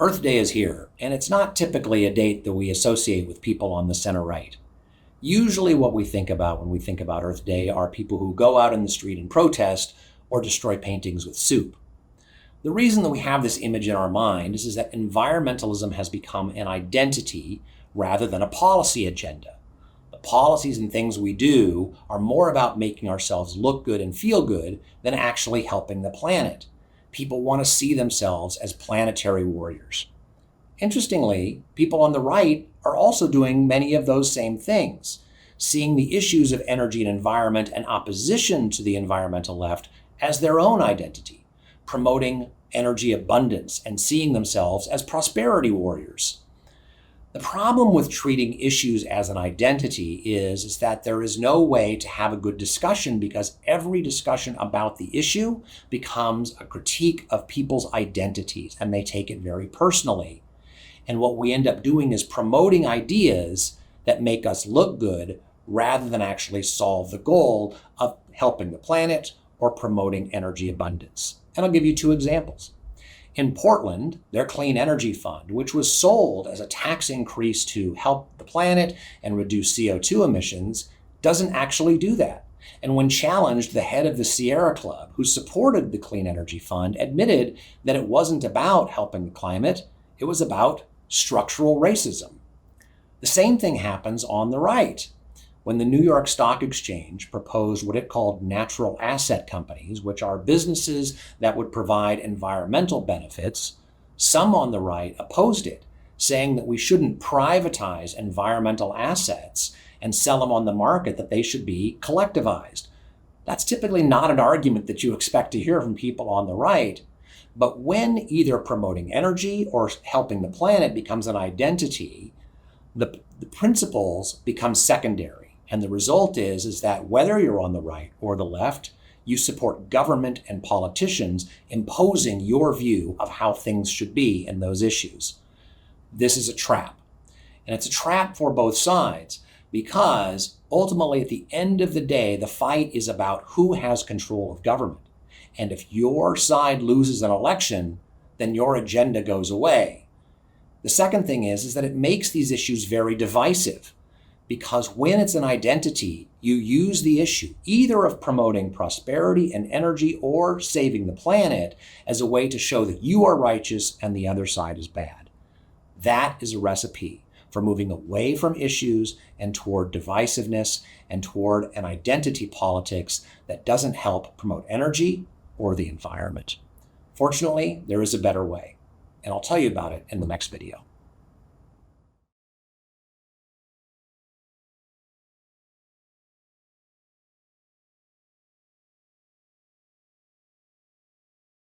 Earth Day is here, and it's not typically a date that we associate with people on the center right. Usually what we think about when we think about Earth Day are people who go out in the street and protest or destroy paintings with soup. The reason that we have this image in our mind is that environmentalism has become an identity rather than a policy agenda. The policies and things we do are more about making ourselves look good and feel good than actually helping the planet. People want to see themselves as planetary warriors. Interestingly, people on the right are also doing many of those same things, seeing the issues of energy and environment and opposition to the environmental left as their own identity, promoting energy abundance and seeing themselves as prosperity warriors. The problem with treating issues as an identity is that there is no way to have a good discussion because every discussion about the issue becomes a critique of people's identities and they take it very personally. And what we end up doing is promoting ideas that make us look good rather than actually solve the goal of helping the planet or promoting energy abundance. And I'll give you two examples. In Portland, their Clean Energy Fund, which was sold as a tax increase to help the planet and reduce CO2 emissions, doesn't actually do that. And when challenged, the head of the Sierra Club, who supported the Clean Energy Fund, admitted that it wasn't about helping the climate, it was about structural racism. The same thing happens on the right. When the New York Stock Exchange proposed what it called natural asset companies, which are businesses that would provide environmental benefits, some on the right opposed it, saying that we shouldn't privatize environmental assets and sell them on the market, that they should be collectivized. That's typically not an argument that you expect to hear from people on the right. But when either promoting energy or helping the planet becomes an identity, the principles become secondary. And the result is that whether you're on the right or the left, you support government and politicians imposing your view of how things should be in those issues. This is a trap. And it's a trap for both sides because ultimately at the end of the day, the fight is about who has control of government. And if your side loses an election, then your agenda goes away. The second thing is that it makes these issues very divisive. Because when it's an identity, you use the issue either of promoting prosperity and energy or saving the planet as a way to show that you are righteous and the other side is bad. That is a recipe for moving away from issues and toward divisiveness and toward an identity politics that doesn't help promote energy or the environment. Fortunately, there is a better way, and I'll tell you about it in the next video.